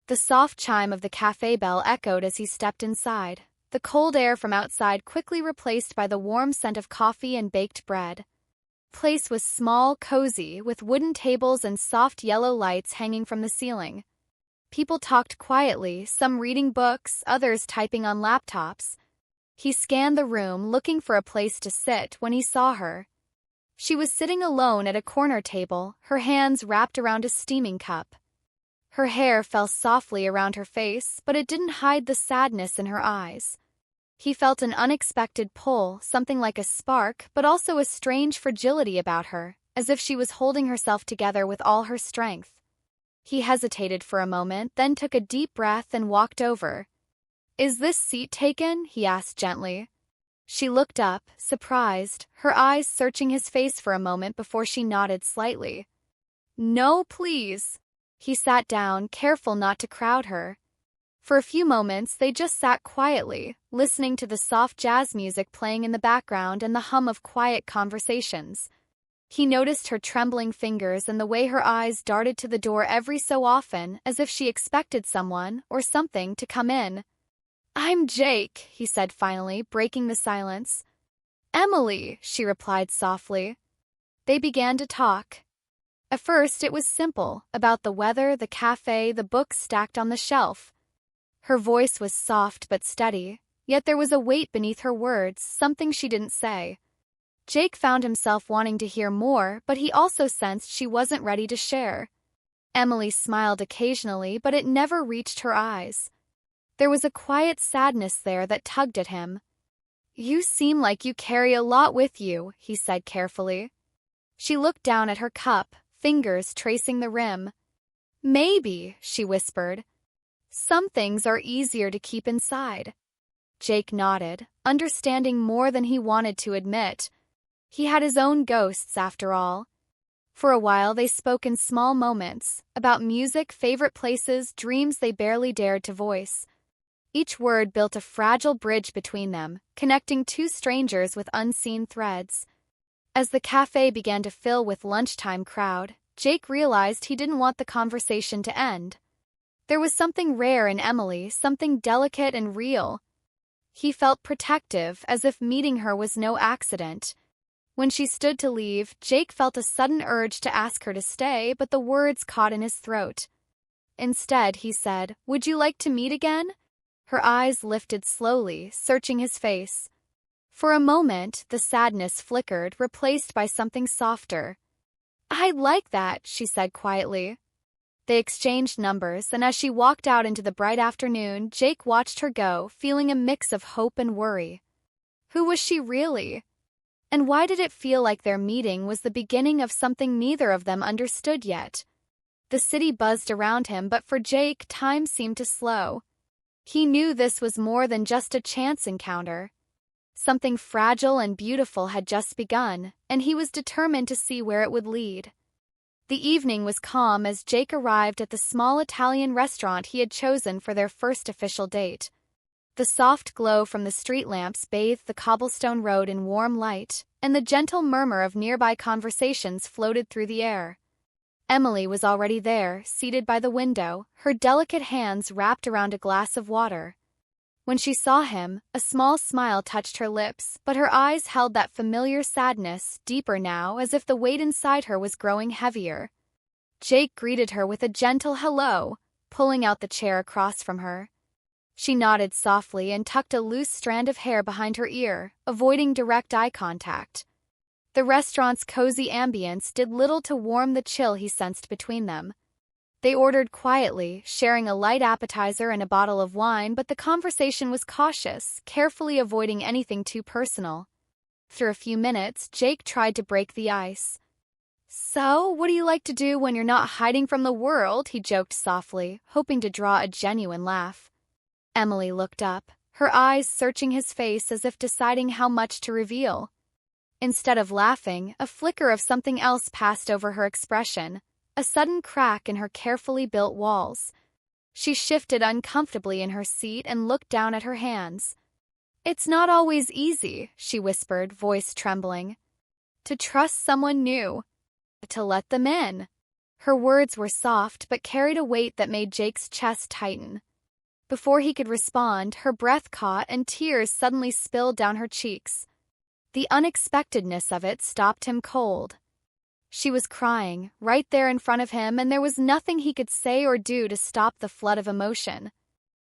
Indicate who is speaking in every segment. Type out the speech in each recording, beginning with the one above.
Speaker 1: The soft chime of the café bell echoed as he stepped inside, the cold air from outside quickly replaced by the warm scent of coffee and baked bread. The place was small, cozy, with wooden tables and soft yellow lights hanging from the ceiling. People talked quietly, some reading books, others typing on laptops. He scanned the room, looking for a place to sit, when he saw her. She was sitting alone at a corner table, her hands wrapped around a steaming cup. Her hair fell softly around her face, but it didn't hide the sadness in her eyes. He felt an unexpected pull, something like a spark, but also a strange fragility about her, as if she was holding herself together with all her strength. He hesitated for a moment, then took a deep breath and walked over. "Is this seat taken?" he asked gently. She looked up, surprised, her eyes searching his face for a moment before she nodded slightly. "No, please." He sat down, careful not to crowd her. For a few moments, they just sat quietly, listening to the soft jazz music playing in the background and the hum of quiet conversations. He noticed her trembling fingers and the way her eyes darted to the door every so often, as if she expected someone, or something, to come in. "I'm Jake," he said finally, breaking the silence. "Emily," she replied softly. They began to talk. At first it was simple, about the weather, the cafe, the books stacked on the shelf. Her voice was soft but steady, yet there was a weight beneath her words, something she didn't say. Jake found himself wanting to hear more, but he also sensed she wasn't ready to share. Emily smiled occasionally, but it never reached her eyes. There was a quiet sadness there that tugged at him. "You seem like you carry a lot with you," he said carefully. She looked down at her cup, fingers tracing the rim. "Maybe," she whispered. "Some things are easier to keep inside." Jake nodded, understanding more than he wanted to admit. He had his own ghosts, after all. For a while they spoke in small moments, about music, favorite places, dreams they barely dared to voice. Each word built a fragile bridge between them, connecting two strangers with unseen threads. As the cafe began to fill with lunchtime crowd, Jake realized he didn't want the conversation to end. There was something rare in Emily, something delicate and real. He felt protective, as if meeting her was no accident. When she stood to leave, Jake felt a sudden urge to ask her to stay, but the words caught in his throat. Instead, he said, "Would you like to meet again?" Her eyes lifted slowly, searching his face. For a moment, the sadness flickered, replaced by something softer. "I'd like that," she said quietly. They exchanged numbers, and as she walked out into the bright afternoon, Jake watched her go, feeling a mix of hope and worry. Who was she really? And why did it feel like their meeting was the beginning of something neither of them understood yet? The city buzzed around him, but for Jake, time seemed to slow. He knew this was more than just a chance encounter. Something fragile and beautiful had just begun, and he was determined to see where it would lead. The evening was calm as Jake arrived at the small Italian restaurant he had chosen for their first official date. The soft glow from the street lamps bathed the cobblestone road in warm light, and the gentle murmur of nearby conversations floated through the air. Emily was already there, seated by the window, her delicate hands wrapped around a glass of water. When she saw him, a small smile touched her lips, but her eyes held that familiar sadness, deeper now, as if the weight inside her was growing heavier. Jake greeted her with a gentle hello, pulling out the chair across from her. She nodded softly and tucked a loose strand of hair behind her ear, avoiding direct eye contact. The restaurant's cozy ambience did little to warm the chill he sensed between them. They ordered quietly, sharing a light appetizer and a bottle of wine, but the conversation was cautious, carefully avoiding anything too personal. After a few minutes, Jake tried to break the ice. "So, what do you like to do when you're not hiding from the world?" he joked softly, hoping to draw a genuine laugh. Emily looked up, her eyes searching his face as if deciding how much to reveal. Instead of laughing, a flicker of something else passed over her expression, a sudden crack in her carefully built walls. She shifted uncomfortably in her seat and looked down at her hands. "It's not always easy," she whispered, voice trembling. "To trust someone new. To let them in." Her words were soft but carried a weight that made Jake's chest tighten. Before he could respond, her breath caught and tears suddenly spilled down her cheeks. The unexpectedness of it stopped him cold. She was crying, right there in front of him, and there was nothing he could say or do to stop the flood of emotion.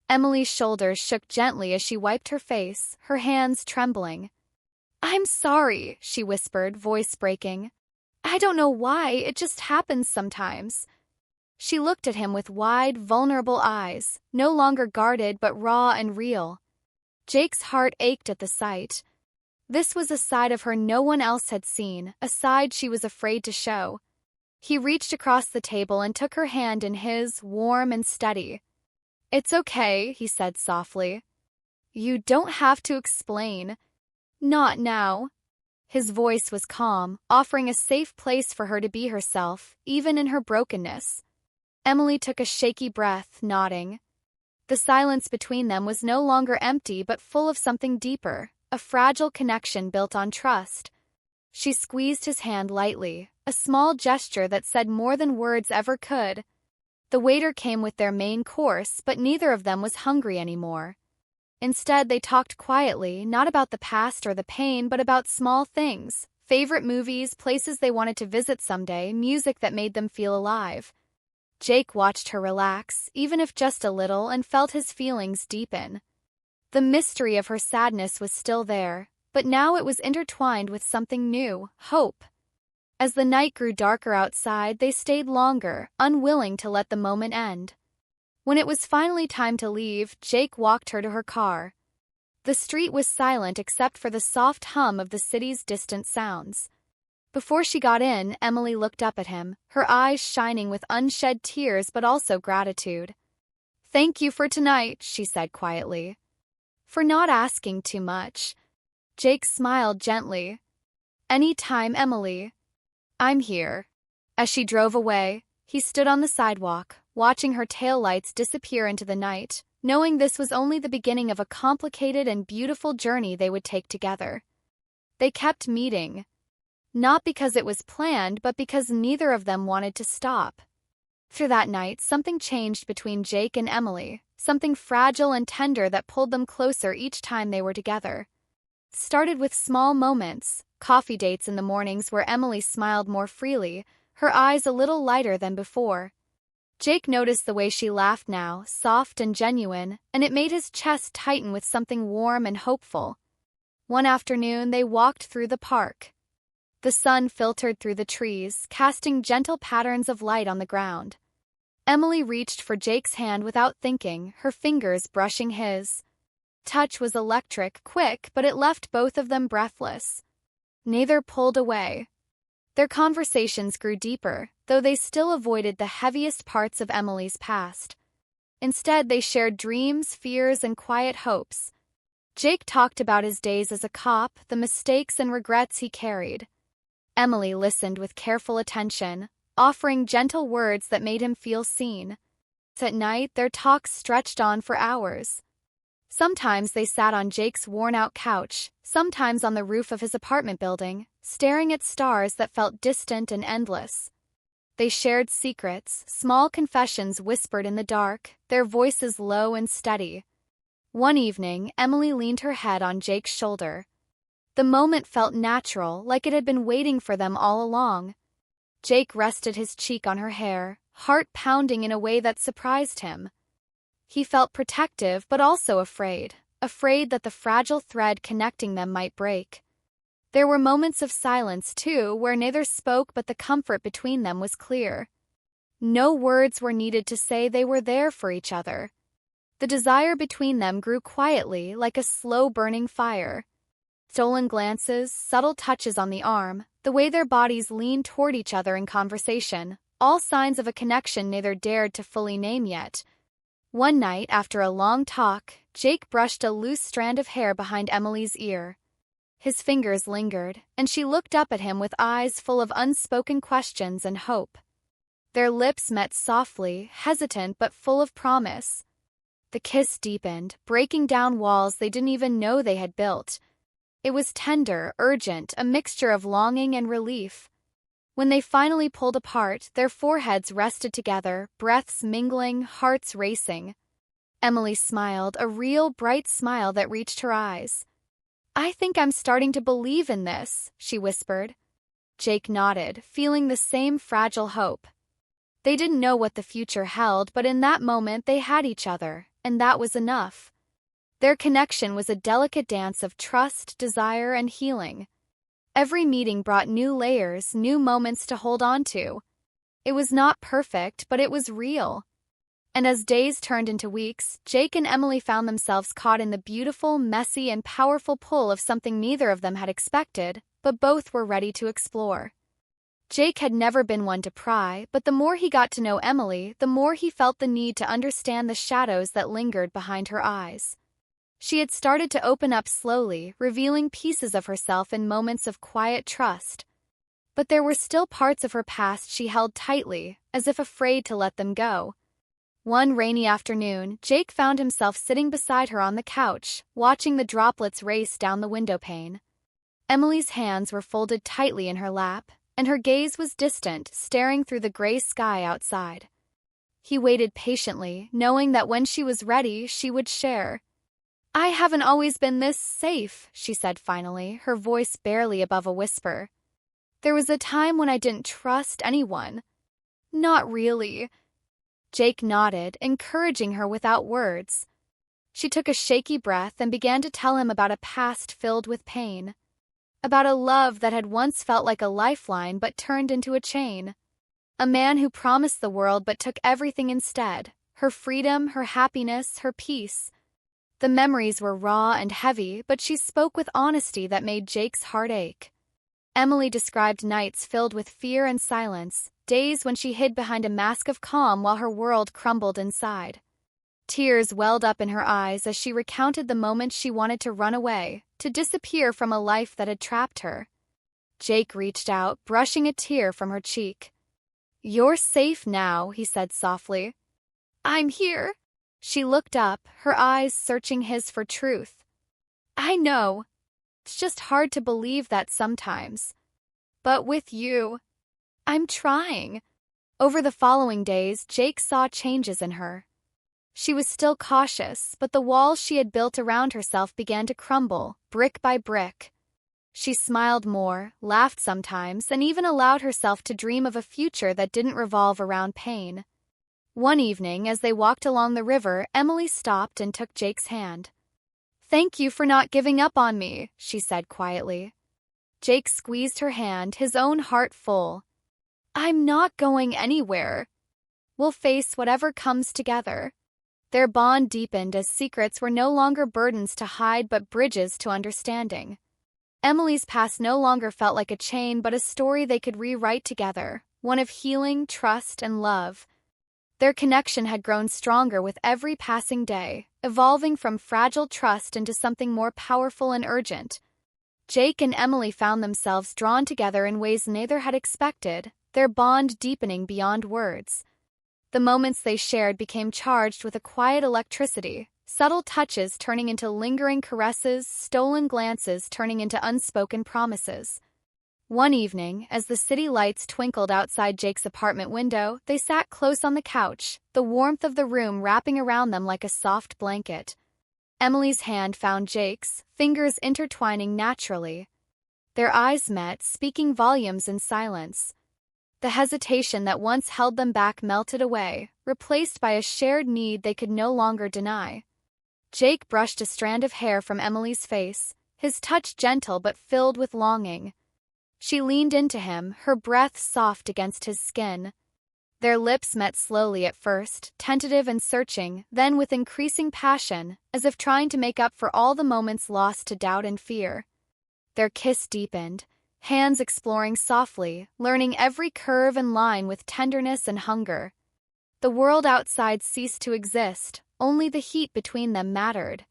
Speaker 1: Emily's shoulders shook gently as she wiped her face, her hands trembling. "I'm sorry," she whispered, voice breaking. "I don't know why, it just happens sometimes." She looked at him with wide, vulnerable eyes, no longer guarded but raw and real. Jake's heart ached at the sight. This was a side of her no one else had seen, a side she was afraid to show. He reached across the table and took her hand in his, warm and steady. "It's okay," he said softly. "You don't have to explain. Not now." His voice was calm, offering a safe place for her to be herself, even in her brokenness. Emily took a shaky breath, nodding. The silence between them was no longer empty but full of something deeper, a fragile connection built on trust. She squeezed his hand lightly, a small gesture that said more than words ever could. The waiter came with their main course, but neither of them was hungry anymore. Instead, they talked quietly, not about the past or the pain, but about small things, favorite movies, places they wanted to visit someday, music that made them feel alive. Jake watched her relax, even if just a little, and felt his feelings deepen. The mystery of her sadness was still there, but now it was intertwined with something new, hope. As the night grew darker outside, they stayed longer, unwilling to let the moment end. When it was finally time to leave, Jake walked her to her car. The street was silent except for the soft hum of the city's distant sounds. Before she got in, Emily looked up at him, her eyes shining with unshed tears but also gratitude. "Thank you for tonight," she said quietly. "For not asking too much." Jake smiled gently. "Any time, Emily. I'm here." As she drove away, he stood on the sidewalk, watching her taillights disappear into the night, knowing this was only the beginning of a complicated and beautiful journey they would take together. They kept meeting. Not because it was planned, but because neither of them wanted to stop. Through that night, something changed between Jake and Emily, something fragile and tender that pulled them closer each time they were together. It started with small moments, coffee dates in the mornings where Emily smiled more freely, her eyes a little lighter than before. Jake noticed the way she laughed now, soft and genuine, and it made his chest tighten with something warm and hopeful. One afternoon, they walked through the park. The sun filtered through the trees, casting gentle patterns of light on the ground. Emily reached for Jake's hand without thinking, her fingers brushing his. Touch was electric, quick, but it left both of them breathless. Neither pulled away. Their conversations grew deeper, though they still avoided the heaviest parts of Emily's past. Instead, they shared dreams, fears, and quiet hopes. Jake talked about his days as a cop, the mistakes and regrets he carried. Emily listened with careful attention, offering gentle words that made him feel seen. At night, their talks stretched on for hours. Sometimes they sat on Jake's worn-out couch, sometimes on the roof of his apartment building, staring at stars that felt distant and endless. They shared secrets, small confessions whispered in the dark, their voices low and steady. One evening, Emily leaned her head on Jake's shoulder. The moment felt natural, like it had been waiting for them all along. Jake rested his cheek on her hair, heart pounding in a way that surprised him. He felt protective but also afraid that the fragile thread connecting them might break. There were moments of silence, too, where neither spoke but the comfort between them was clear. No words were needed to say they were there for each other. The desire between them grew quietly, like a slow-burning fire. Stolen glances, subtle touches on the arm, the way their bodies leaned toward each other in conversation, all signs of a connection neither dared to fully name yet. One night, after a long talk, Jake brushed a loose strand of hair behind Emily's ear. His fingers lingered, and she looked up at him with eyes full of unspoken questions and hope. Their lips met softly, hesitant but full of promise. The kiss deepened, breaking down walls they didn't even know they had built. It was tender, urgent, a mixture of longing and relief. When they finally pulled apart, their foreheads rested together, breaths mingling, hearts racing. Emily smiled, a real bright smile that reached her eyes. "I think I'm starting to believe in this," she whispered. Jake nodded, feeling the same fragile hope. They didn't know what the future held, but in that moment they had each other, and that was enough. Their connection was a delicate dance of trust, desire, and healing. Every meeting brought new layers, new moments to hold on to. It was not perfect, but it was real. And as days turned into weeks, Jake and Emily found themselves caught in the beautiful, messy, and powerful pull of something neither of them had expected, but both were ready to explore. Jake had never been one to pry, but the more he got to know Emily, the more he felt the need to understand the shadows that lingered behind her eyes. She had started to open up slowly, revealing pieces of herself in moments of quiet trust. But there were still parts of her past she held tightly, as if afraid to let them go. One rainy afternoon, Jake found himself sitting beside her on the couch, watching the droplets race down the windowpane. Emily's hands were folded tightly in her lap, and her gaze was distant, staring through the gray sky outside. He waited patiently, knowing that when she was ready, she would share. "I haven't always been this safe," she said finally, her voice barely above a whisper. "There was a time when I didn't trust anyone." "Not really." Jake nodded, encouraging her without words. She took a shaky breath and began to tell him about a past filled with pain. About a love that had once felt like a lifeline but turned into a chain. A man who promised the world but took everything instead. Her freedom, her happiness, her peace. The memories were raw and heavy, but she spoke with honesty that made Jake's heart ache. Emily described nights filled with fear and silence, days when she hid behind a mask of calm while her world crumbled inside. Tears welled up in her eyes as she recounted the moments she wanted to run away, to disappear from a life that had trapped her. Jake reached out, brushing a tear from her cheek. "You're safe now," he said softly. "I'm here." She looked up, her eyes searching his for truth. "I know. It's just hard to believe that sometimes. But with you, I'm trying." Over the following days, Jake saw changes in her. She was still cautious, but the walls she had built around herself began to crumble, brick by brick. She smiled more, laughed sometimes, and even allowed herself to dream of a future that didn't revolve around pain. One evening, as they walked along the river, Emily stopped and took Jake's hand. "Thank you for not giving up on me," she said quietly. Jake squeezed her hand, his own heart full. "I'm not going anywhere. We'll face whatever comes together." Their bond deepened as secrets were no longer burdens to hide but bridges to understanding. Emily's past no longer felt like a chain but a story they could rewrite together, one of healing, trust, and love. Their connection had grown stronger with every passing day, evolving from fragile trust into something more powerful and urgent. Jake and Emily found themselves drawn together in ways neither had expected, their bond deepening beyond words. The moments they shared became charged with a quiet electricity, subtle touches turning into lingering caresses, stolen glances turning into unspoken promises. One evening, as the city lights twinkled outside Jake's apartment window, they sat close on the couch, the warmth of the room wrapping around them like a soft blanket. Emily's hand found Jake's, fingers intertwining naturally. Their eyes met, speaking volumes in silence. The hesitation that once held them back melted away, replaced by a shared need they could no longer deny. Jake brushed a strand of hair from Emily's face, his touch gentle but filled with longing. She leaned into him, her breath soft against his skin. Their lips met slowly at first, tentative and searching, then with increasing passion, as if trying to make up for all the moments lost to doubt and fear. Their kiss deepened, hands exploring softly, learning every curve and line with tenderness and hunger. The world outside ceased to exist, only the heat between them mattered.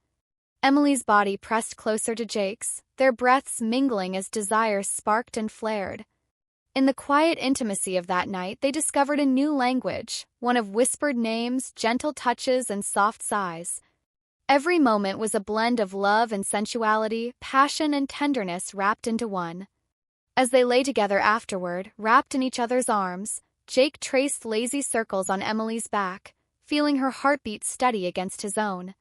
Speaker 1: Emily's body pressed closer to Jake's, their breaths mingling as desire sparked and flared. In the quiet intimacy of that night, they discovered a new language, one of whispered names, gentle touches, and soft sighs. Every moment was a blend of love and sensuality, passion and tenderness wrapped into one. As they lay together afterward, wrapped in each other's arms, Jake traced lazy circles on Emily's back, feeling her heartbeat steady against his own.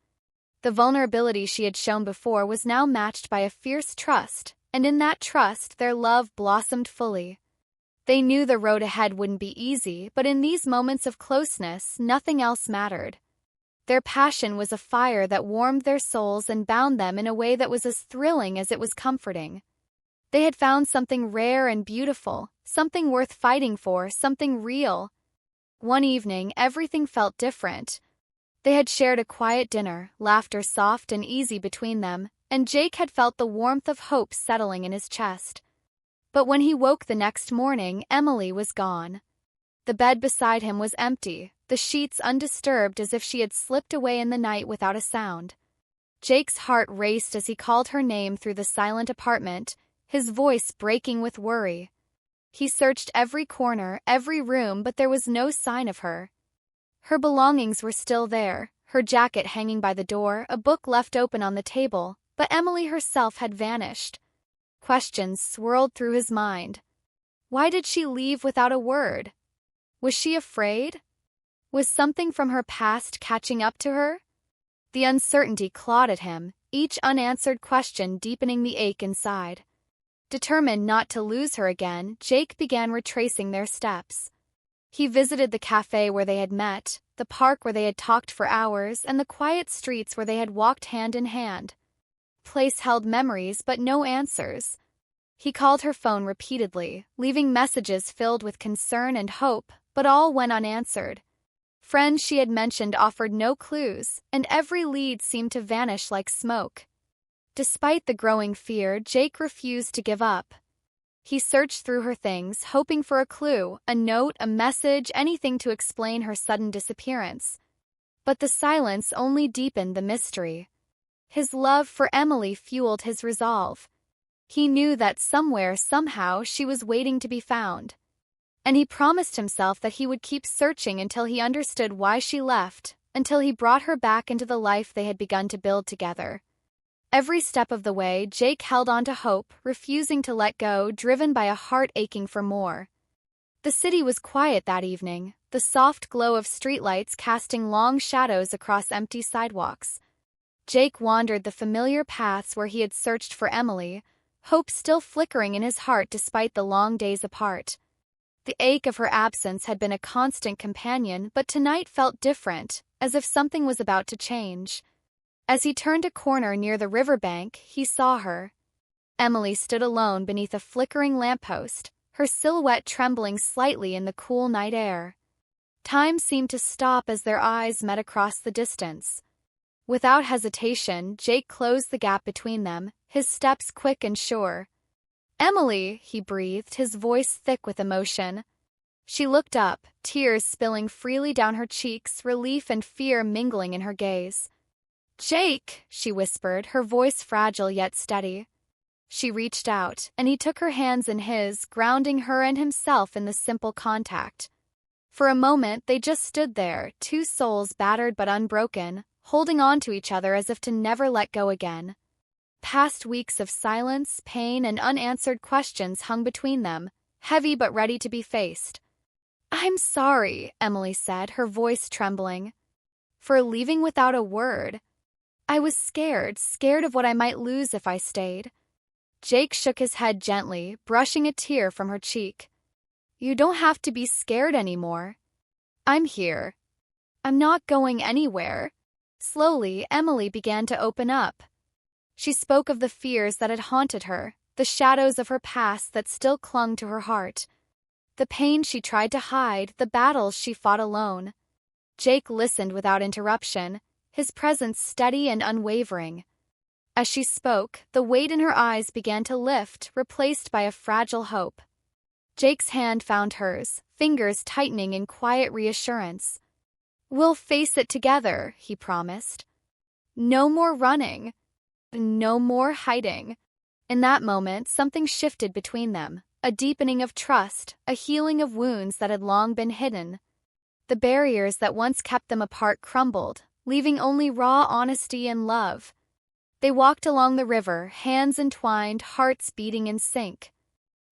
Speaker 1: The vulnerability she had shown before was now matched by a fierce trust, and in that trust their love blossomed fully. They knew the road ahead wouldn't be easy, but in these moments of closeness, nothing else mattered. Their passion was a fire that warmed their souls and bound them in a way that was as thrilling as it was comforting. They had found something rare and beautiful, something worth fighting for, something real. One evening, everything felt different. They had shared a quiet dinner, laughter soft and easy between them, and Jake had felt the warmth of hope settling in his chest. But when he woke the next morning, Emily was gone. The bed beside him was empty, the sheets undisturbed as if she had slipped away in the night without a sound. Jake's heart raced as he called her name through the silent apartment, his voice breaking with worry. He searched every corner, every room, but there was no sign of her. Her belongings were still there, her jacket hanging by the door, a book left open on the table, but Emily herself had vanished. Questions swirled through his mind. Why did she leave without a word? Was she afraid? Was something from her past catching up to her? The uncertainty clawed at him, each unanswered question deepening the ache inside. Determined not to lose her again, Jake began retracing their steps. He visited the café where they had met, the park where they had talked for hours, and the quiet streets where they had walked hand in hand. Place held memories but no answers. He called her phone repeatedly, leaving messages filled with concern and hope, but all went unanswered. Friends she had mentioned offered no clues, and every lead seemed to vanish like smoke. Despite the growing fear, Jake refused to give up. He searched through her things, hoping for a clue, a note, a message, anything to explain her sudden disappearance. But the silence only deepened the mystery. His love for Emily fueled his resolve. He knew that somewhere, somehow, she was waiting to be found. And he promised himself that he would keep searching until he understood why she left, until he brought her back into the life they had begun to build together. Every step of the way, Jake held on to hope, refusing to let go, driven by a heart aching for more. The city was quiet that evening, the soft glow of streetlights casting long shadows across empty sidewalks. Jake wandered the familiar paths where he had searched for Emily, hope still flickering in his heart despite the long days apart. The ache of her absence had been a constant companion, but tonight felt different, as if something was about to change. As he turned a corner near the riverbank, he saw her. Emily stood alone beneath a flickering lamppost, her silhouette trembling slightly in the cool night air. Time seemed to stop as their eyes met across the distance. Without hesitation, Jake closed the gap between them, his steps quick and sure. "Emily," he breathed, his voice thick with emotion. She looked up, tears spilling freely down her cheeks, relief and fear mingling in her gaze. "Jake," she whispered, her voice fragile yet steady. She reached out, and he took her hands in his, grounding her and himself in the simple contact. For a moment, they just stood there, two souls battered but unbroken, holding on to each other as if to never let go again. Past weeks of silence, pain, and unanswered questions hung between them, heavy but ready to be faced. "I'm sorry," Emily said, her voice trembling, "for leaving without a word. I was scared of what I might lose if I stayed." Jake shook his head gently, brushing a tear from her cheek. "You don't have to be scared anymore. I'm here. I'm not going anywhere." Slowly, Emily began to open up. She spoke of the fears that had haunted her, the shadows of her past that still clung to her heart. The pain she tried to hide, the battles she fought alone. Jake listened without interruption, his presence steady and unwavering. As she spoke, the weight in her eyes began to lift, replaced by a fragile hope. Jake's hand found hers, fingers tightening in quiet reassurance. "We'll face it together," he promised. "No more running. No more hiding." In that moment, something shifted between them, a deepening of trust, a healing of wounds that had long been hidden. The barriers that once kept them apart crumbled, leaving only raw honesty and love. They walked along the river, hands entwined, hearts beating in sync.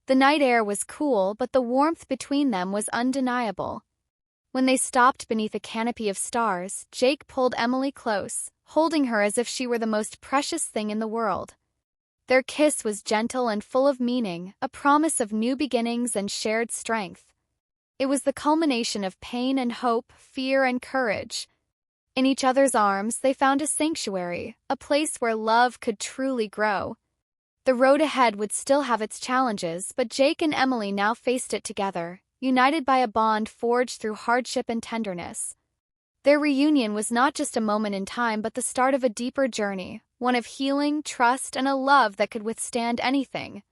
Speaker 1: The night air was cool, but the warmth between them was undeniable. When they stopped beneath a canopy of stars, Jake pulled Emily close, holding her as if she were the most precious thing in the world. Their kiss was gentle and full of meaning, a promise of new beginnings and shared strength. It was the culmination of pain and hope, fear and courage. In each other's arms, they found a sanctuary, a place where love could truly grow. The road ahead would still have its challenges, but Jake and Emily now faced it together, united by a bond forged through hardship and tenderness. Their reunion was not just a moment in time but the start of a deeper journey, one of healing, trust, and a love that could withstand anything.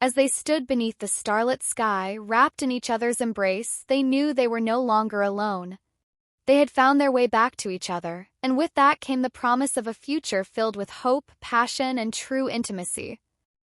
Speaker 1: As they stood beneath the starlit sky, wrapped in each other's embrace, they knew they were no longer alone. They had found their way back to each other, and with that came the promise of a future filled with hope, passion, and true intimacy.